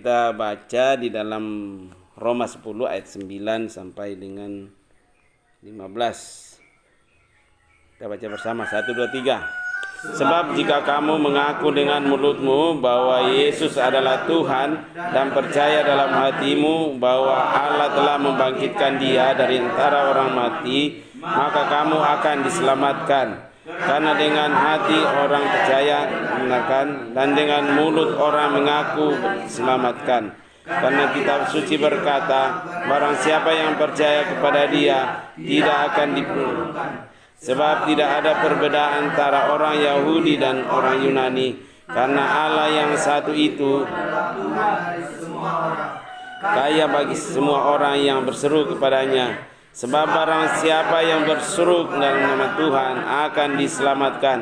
kita baca di dalam Roma 10 ayat 9 sampai dengan 15. Kita baca bersama, 1, 2, 3. Sebab jika kamu mengaku dengan mulutmu bahwa Yesus adalah Tuhan dan percaya dalam hatimu bahwa Allah telah membangkitkan Dia dari antara orang mati, maka kamu akan diselamatkan. Karena dengan hati orang percaya membenarkan dan dengan mulut orang mengaku diselamatkan. Karena kitab suci berkata, barang siapa yang percaya kepada Dia tidak akan dipermalukan. Sebab tidak ada perbedaan antara orang Yahudi dan orang Yunani, karena Allah yang satu itu kaya bagi semua orang yang berseru kepadanya. Sebab barang siapa yang berseru dalam nama Tuhan akan diselamatkan.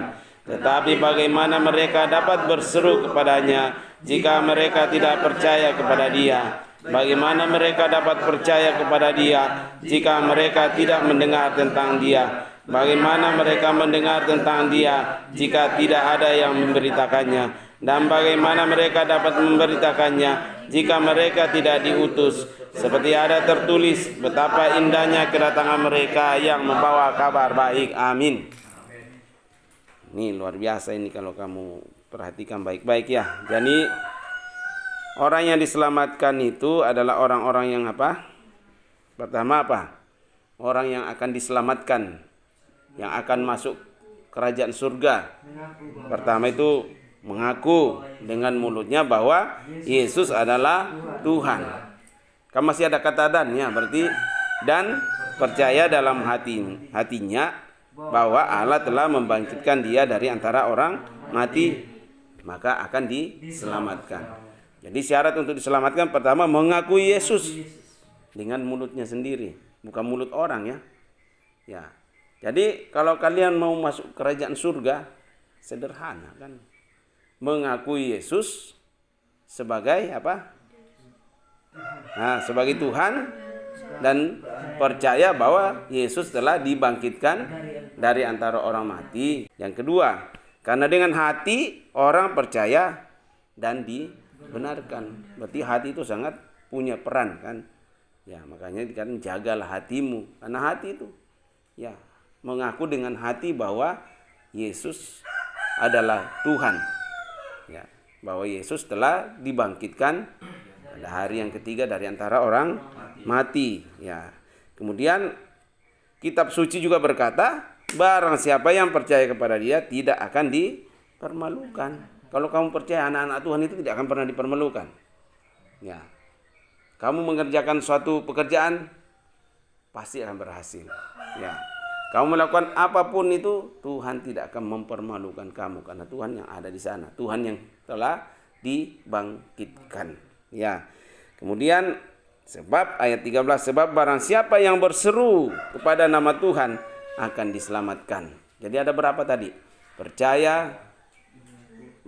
Tetapi bagaimana mereka dapat berseru kepadanya jika mereka tidak percaya kepada Dia? Bagaimana mereka dapat percaya kepada Dia jika mereka tidak mendengar tentang Dia? Bagaimana mereka mendengar tentang Dia jika tidak ada yang memberitakannya? Dan bagaimana mereka dapat memberitakannya jika mereka tidak diutus? Seperti ada tertulis, betapa indahnya kedatangan mereka yang membawa kabar baik. Amin. Ini luar biasa ini kalau kamu perhatikan baik-baik ya. Jadi orang yang diselamatkan itu adalah orang-orang yang apa? Pertama apa? Orang yang akan diselamatkan, yang akan masuk kerajaan surga. Pertama itu mengaku dengan mulutnya bahwa Yesus adalah Tuhan. Kan masih ada kata dan ya, berarti dan percaya dalam hatinya bahwa Allah telah membangkitkan Dia dari antara orang mati, maka akan diselamatkan. Jadi syarat untuk diselamatkan pertama mengakui Yesus dengan mulutnya sendiri, bukan mulut orang ya. Ya. Jadi kalau kalian mau masuk kerajaan surga, sederhana kan. Mengakui Yesus sebagai apa? Nah, sebagai Tuhan dan percaya bahwa Yesus telah dibangkitkan dari antara orang mati. Yang kedua, karena dengan hati orang percaya dan dibenarkan. Berarti hati itu sangat punya peran kan. Ya, makanya dikatakan jagalah hatimu. Karena hati itu ya mengaku dengan hati bahwa Yesus adalah Tuhan. Ya, bahwa Yesus telah dibangkitkan pada hari yang ketiga dari antara orang mati. Ya. Kemudian kitab suci juga berkata, barang siapa yang percaya kepada Dia tidak akan dipermalukan. Kalau kamu percaya anak-anak Tuhan itu tidak akan pernah dipermalukan. Ya. Kamu mengerjakan suatu pekerjaan pasti akan berhasil. Ya. Kamu melakukan apapun itu, Tuhan tidak akan mempermalukan kamu karena Tuhan yang ada di sana, Tuhan yang telah dibangkitkan. Ya. Kemudian sebab ayat 13, sebab barang siapa yang berseru kepada nama Tuhan akan diselamatkan. Jadi ada berapa tadi? Percaya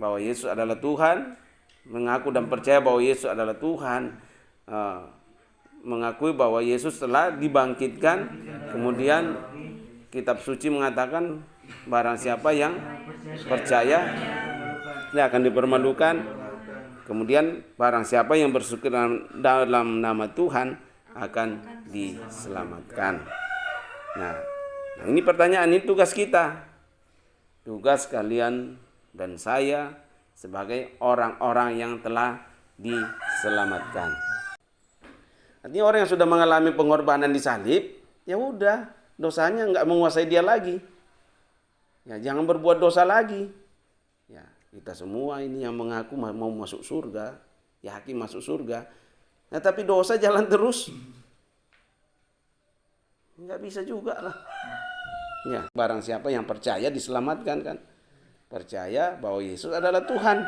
bahwa Yesus adalah Tuhan, mengaku dan percaya bahwa Yesus adalah Tuhan, mengakui bahwa Yesus telah dibangkitkan. Kemudian kitab suci mengatakan barang siapa yang percaya dia akan dipermalukan. Kemudian barang siapa yang bersyukur dalam nama Tuhan akan diselamatkan. Nah, ini pertanyaan, ini tugas kita. Tugas kalian dan saya sebagai orang-orang yang telah diselamatkan. Artinya orang yang sudah mengalami pengorbanan di salib, ya udah, dosanya enggak menguasai dia lagi. Ya, jangan berbuat dosa lagi. Ya, kita semua ini yang mengaku mau masuk surga, yakin masuk surga. Nah, tapi dosa jalan terus. Enggak bisa juga lah. Ya, barang siapa yang percaya diselamatkan kan. Percaya bahwa Yesus adalah Tuhan.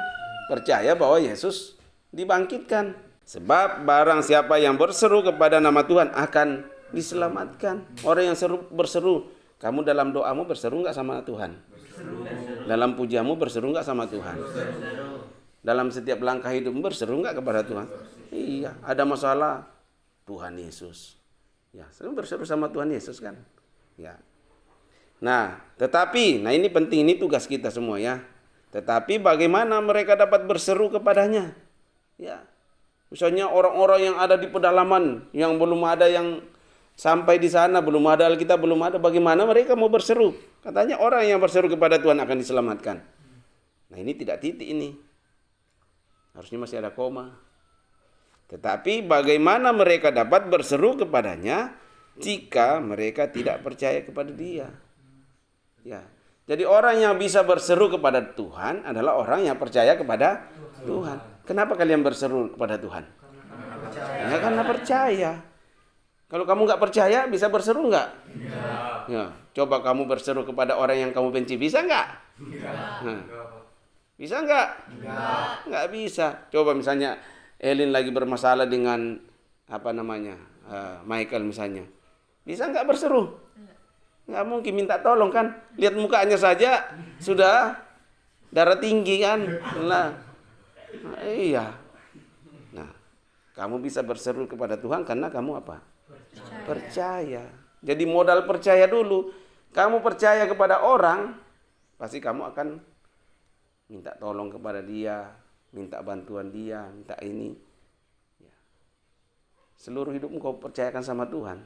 Percaya bahwa Yesus dibangkitkan. Sebab barang siapa yang berseru kepada nama Tuhan akan diselamatkan. Orang yang berseru, kamu dalam doamu berseru enggak sama Tuhan? Dalam pujianmu berseru enggak sama Tuhan? Dalam setiap langkah hidupmu berseru enggak kepada Tuhan? Iya, ada masalah, Tuhan Yesus. Ya, saya berseru sama Tuhan Yesus kan? Ya. Nah, tetapi, ini penting, ini tugas kita semua ya. Tetapi bagaimana mereka dapat berseru kepadanya? Ya. Misalnya orang-orang yang ada di pedalaman, yang belum ada yang sampai di sana, belum ada Alkitab, belum ada, bagaimana mereka mau berseru? Katanya orang yang berseru kepada Tuhan akan diselamatkan. Nah ini tidak titik ini. Harusnya masih ada koma. Tetapi bagaimana mereka dapat berseru kepadanya jika mereka tidak percaya kepada Dia? Ya. Jadi orang yang bisa berseru kepada Tuhan adalah orang yang percaya kepada Tuhan. Kenapa kalian berseru kepada Tuhan? Ya karena percaya. Kalau kamu nggak percaya, bisa berseru nggak? Ya. Coba kamu berseru kepada orang yang kamu benci, bisa nggak? Nah. Bisa nggak? Nggak bisa. Coba misalnya Elin lagi bermasalah dengan Michael misalnya. Bisa nggak berseru? Nggak mungkin, minta tolong kan. Lihat mukanya saja sudah darah tinggi kan. Nah, iya. Nah, kamu bisa berseru kepada Tuhan karena kamu apa? Percaya. Jadi modal percaya dulu. Kamu percaya kepada orang, pasti kamu akan minta tolong kepada dia, minta bantuan dia, minta ini. Ya. Seluruh hidupmu kau percayakan sama Tuhan.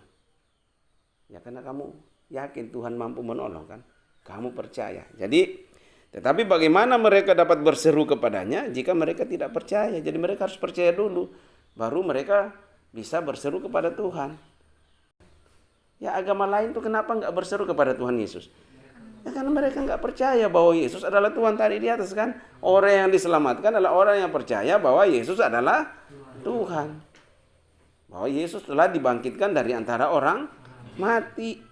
Ya karena kamu yakin Tuhan mampu menolong kan. Kamu percaya. Jadi, tetapi bagaimana mereka dapat berseru kepadanya jika mereka tidak percaya? Jadi mereka harus percaya dulu. Baru mereka bisa berseru kepada Tuhan. Ya agama lain tuh kenapa nggak berseru kepada Tuhan Yesus? Ya karena mereka nggak percaya bahwa Yesus adalah Tuhan tadi di atas kan. Orang yang diselamatkan adalah orang yang percaya bahwa Yesus adalah Tuhan. Bahwa Yesus telah dibangkitkan dari antara orang mati.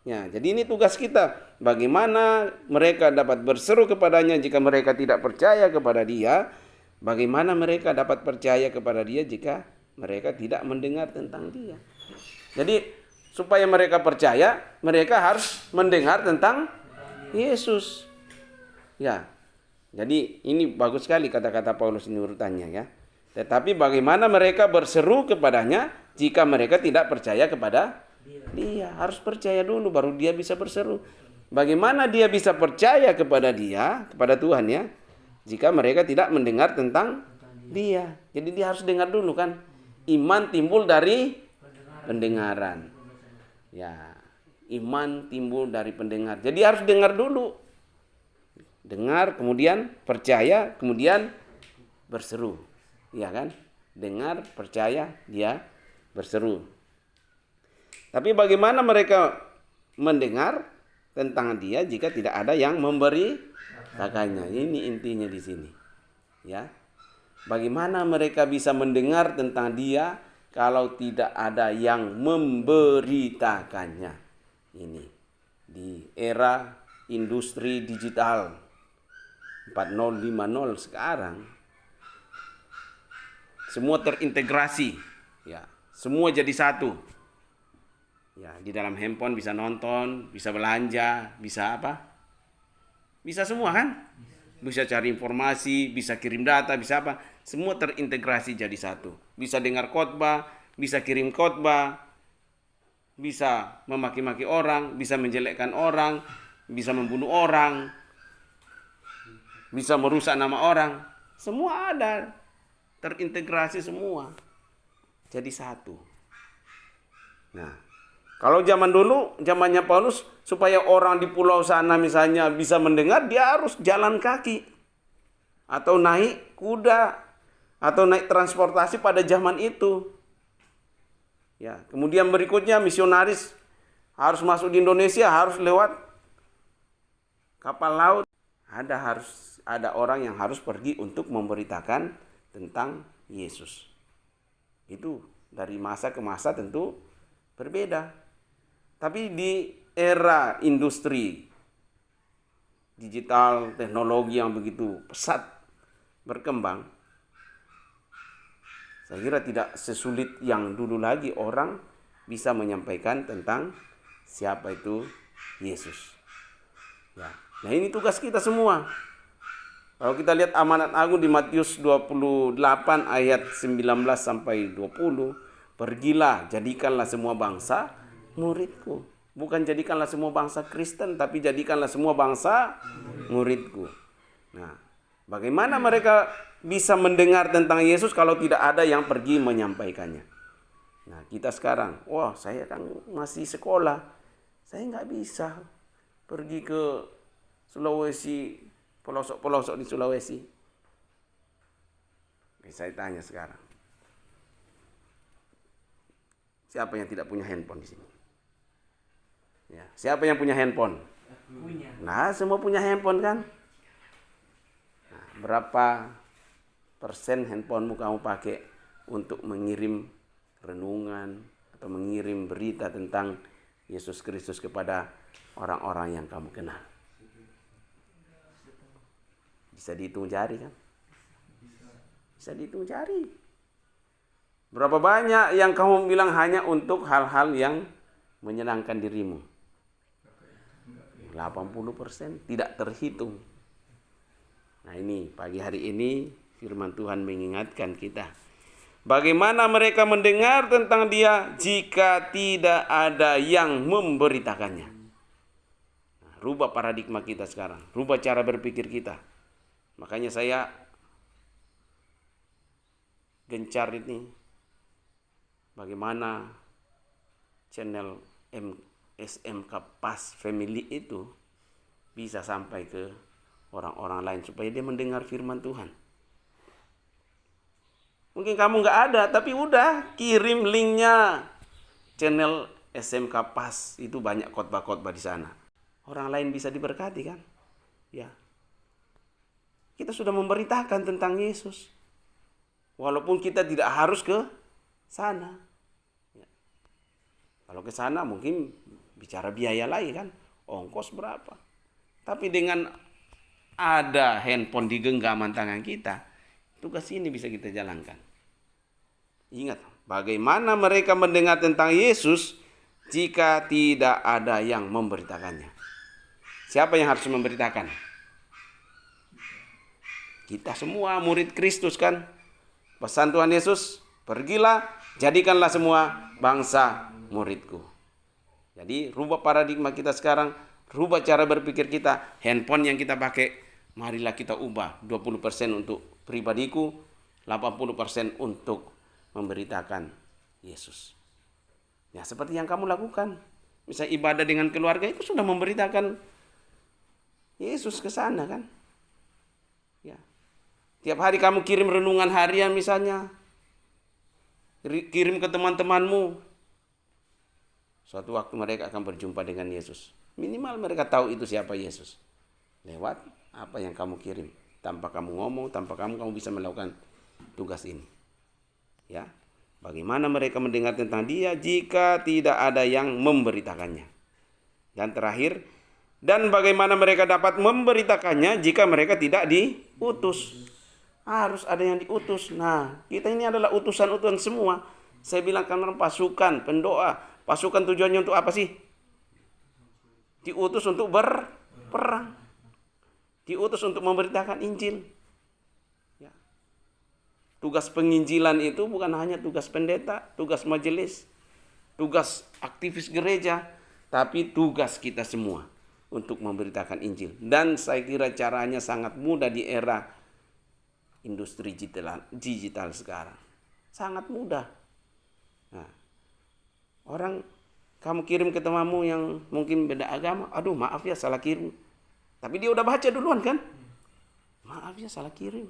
Ya, jadi ini tugas kita. Bagaimana mereka dapat berseru kepadanya jika mereka tidak percaya kepada Dia? Bagaimana mereka dapat percaya kepada Dia jika mereka tidak mendengar tentang Dia? Jadi supaya mereka percaya, mereka harus mendengar tentang Yesus. Ya. Jadi ini bagus sekali kata-kata Paulus ini urutannya ya. Tetapi bagaimana mereka berseru kepadanya jika mereka tidak percaya kepada Dia? Harus percaya dulu baru dia bisa berseru. Bagaimana dia bisa percaya kepada Dia, kepada Tuhan ya, jika mereka tidak mendengar tentang Dia? Jadi dia harus dengar dulu kan. Iman timbul dari pendengaran. Ya, iman timbul dari pendengar. Jadi harus dengar dulu. Dengar, kemudian percaya, kemudian berseru. Ya kan? Dengar, percaya, dia berseru. Tapi bagaimana mereka mendengar tentang Dia jika tidak ada yang memberitakannya? Ini intinya di sini. Ya. Bagaimana mereka bisa mendengar tentang Dia kalau tidak ada yang memberitakannya? Ini di era industri digital 4050 sekarang semua terintegrasi, ya, semua jadi satu. Ya, di dalam handphone bisa nonton, bisa belanja, bisa apa? Bisa semua kan? Bisa cari informasi, bisa kirim data, bisa apa? Semua terintegrasi jadi satu. Bisa dengar khotbah, bisa kirim khotbah, bisa memaki-maki orang, bisa menjelekkan orang, bisa membunuh orang, bisa merusak nama orang. Semua ada, terintegrasi semua. Jadi satu. Nah, kalau zaman dulu, zamannya Paulus, supaya orang di pulau sana misalnya bisa mendengar, dia harus jalan kaki. Atau naik kuda. Atau naik transportasi pada zaman itu. Ya, kemudian berikutnya misionaris harus masuk di Indonesia, harus lewat kapal laut. Harus ada orang yang harus pergi untuk memberitakan tentang Yesus. Itu dari masa ke masa tentu berbeda. Tapi di era industri digital, teknologi yang begitu pesat berkembang, saya kira tidak sesulit yang dulu lagi orang bisa menyampaikan tentang siapa itu Yesus. Ya. Nah ini tugas kita semua. Kalau kita lihat amanat agung di Matius 28 ayat 19 sampai 20, pergilah, jadikanlah semua bangsa muridku. Bukan jadikanlah semua bangsa Kristen, tapi jadikanlah semua bangsa muridku. Nah, bagaimana mereka bisa mendengar tentang Yesus kalau tidak ada yang pergi menyampaikannya. Nah, kita sekarang, wah saya kan masih sekolah, saya nggak bisa pergi ke Sulawesi, pelosok-pelosok di Sulawesi. Saya tanya sekarang, siapa yang tidak punya handphone di sini? Ya, siapa yang punya handphone? Punya. Nah, semua punya handphone kan? Nah, berapa persen handphonemu kamu pakai untuk mengirim renungan atau mengirim berita tentang Yesus Kristus kepada orang-orang yang kamu kenal? Bisa dihitung jari kan? Bisa dihitung jari. Berapa banyak yang kamu bilang hanya untuk hal-hal yang menyenangkan dirimu? 80% tidak terhitung. Nah ini, pagi hari ini firman Tuhan mengingatkan kita. Bagaimana mereka mendengar tentang Dia jika tidak ada yang memberitakannya? Nah, rubah paradigma kita sekarang, rubah cara berpikir kita. Makanya saya gencar ini, bagaimana channel SMK Pas Family itu bisa sampai ke orang-orang lain supaya dia mendengar firman Tuhan. Mungkin kamu nggak ada, tapi udah kirim linknya channel SMK Pas, itu banyak khotbah-khotbah di sana. Orang lain bisa diberkati kan? Ya. Kita sudah memberitakan tentang Yesus. Walaupun kita tidak harus ke sana. Ya. Kalau ke sana mungkin bicara biaya lagi kan, ongkos berapa. Tapi dengan ada handphone di genggaman tangan kita, tugas ini bisa kita jalankan. Ingat, bagaimana mereka mendengar tentang Yesus jika tidak ada yang memberitakannya? Siapa yang harus memberitakan? Kita semua murid Kristus kan? Pesan Tuhan Yesus, pergilah, jadikanlah semua bangsa muridku. Jadi rubah paradigma kita sekarang, rubah cara berpikir kita. Handphone yang kita pakai, marilah kita ubah 20% untuk pribadiku, 80% untuk memberitakan Yesus. Ya seperti yang kamu lakukan. Misalnya ibadah dengan keluarga itu sudah memberitakan Yesus ke sana kan. Ya. Tiap hari kamu kirim renungan harian misalnya. Kirim ke teman-temanmu. Suatu waktu mereka akan berjumpa dengan Yesus. Minimal mereka tahu itu siapa Yesus. Lewat apa yang kamu kirim. Tanpa kamu ngomong, tanpa kamu bisa melakukan tugas ini. Ya. Bagaimana mereka mendengar tentang Dia jika tidak ada yang memberitakannya. Dan terakhir, dan bagaimana mereka dapat memberitakannya jika mereka tidak diutus. Harus ada yang diutus. Nah, kita ini adalah utusan-utusan semua. Saya bilang kan pasukan, pendoa. Pasukan tujuannya untuk apa sih? Diutus untuk berperang. Diutus untuk memberitakan Injil. Ya. Tugas penginjilan itu bukan hanya tugas pendeta, tugas majelis, tugas aktivis gereja, tapi tugas kita semua untuk memberitakan Injil. Dan saya kira caranya sangat mudah di era industri digital sekarang. Sangat mudah. Nah, orang kamu kirim ke temanmu yang mungkin beda agama, aduh maaf ya salah kirim. Tapi dia udah baca duluan kan? Maaf ya salah kirim.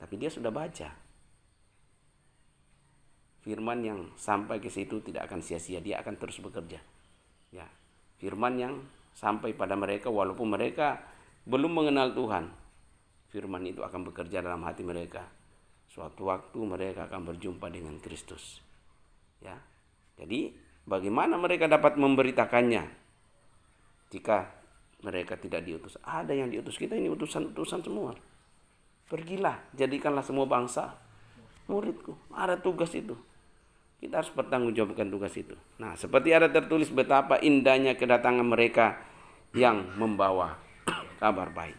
Tapi dia sudah baca. Firman yang sampai ke situ tidak akan sia-sia, dia akan terus bekerja. Ya, firman yang sampai pada mereka walaupun mereka belum mengenal Tuhan. Firman itu akan bekerja dalam hati mereka. Suatu waktu mereka akan berjumpa dengan Kristus. Ya. Jadi, bagaimana mereka dapat memberitakannya jika mereka tidak diutus? Ada yang diutus, kita ini utusan-utusan semua. Pergilah, jadikanlah semua bangsa muridku. Ada tugas itu. Kita harus bertanggungjawabkan tugas itu. Nah, seperti ada tertulis betapa indahnya kedatangan mereka yang membawa kabar baik.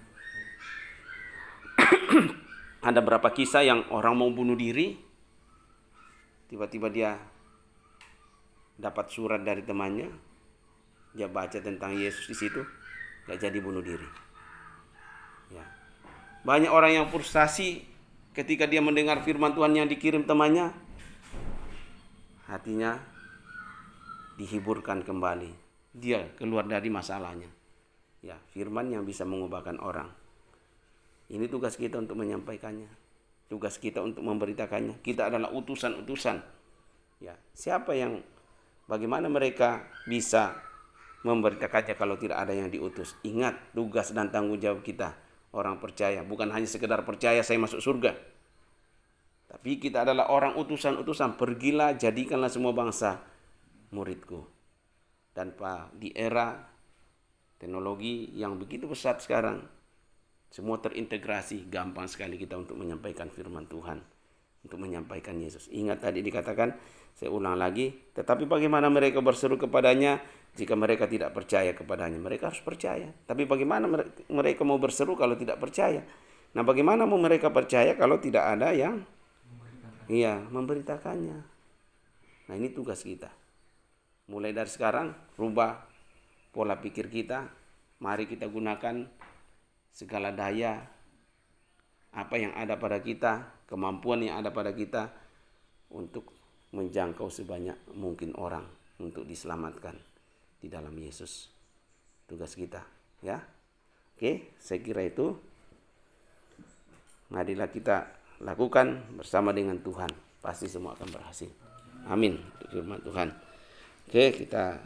Ada berapa kisah yang orang mau bunuh diri, tiba-tiba dia dapat surat dari temannya, dia baca tentang Yesus di situ, gak jadi bunuh diri. Ya. Banyak orang yang frustasi ketika dia mendengar firman Tuhan yang dikirim temannya, hatinya dihiburkan kembali. Dia keluar dari masalahnya. Ya, firman yang bisa mengubahkan orang. Ini tugas kita untuk menyampaikannya. Tugas kita untuk memberitakannya. Kita adalah utusan-utusan. Ya, bagaimana mereka bisa memberitakannya kalau tidak ada yang diutus? Ingat, tugas dan tanggung jawab kita orang percaya bukan hanya sekedar percaya saya masuk surga. Tapi kita adalah orang utusan-utusan. Pergilah, jadikanlah semua bangsa muridku. Dan di era teknologi yang begitu pesat sekarang, semua terintegrasi, gampang sekali kita untuk menyampaikan firman Tuhan, untuk menyampaikan Yesus. Ingat tadi dikatakan, saya ulang lagi, tetapi bagaimana mereka berseru kepadanya jika mereka tidak percaya kepadanya? Mereka harus percaya. Tapi bagaimana mereka mau berseru kalau tidak percaya? Nah, bagaimana mau mereka percaya kalau tidak ada yang memberitakannya? Nah, ini tugas kita. Mulai dari sekarang, rubah pola pikir kita. Mari kita gunakan segala daya apa yang ada pada kita, kemampuan yang ada pada kita untuk menjangkau sebanyak mungkin orang untuk diselamatkan di dalam Yesus. Tugas kita, ya. Oke, saya kira itu. Marilah kita lakukan bersama dengan Tuhan. Pasti semua akan berhasil. Amin. Firman Tuhan. Oke, kita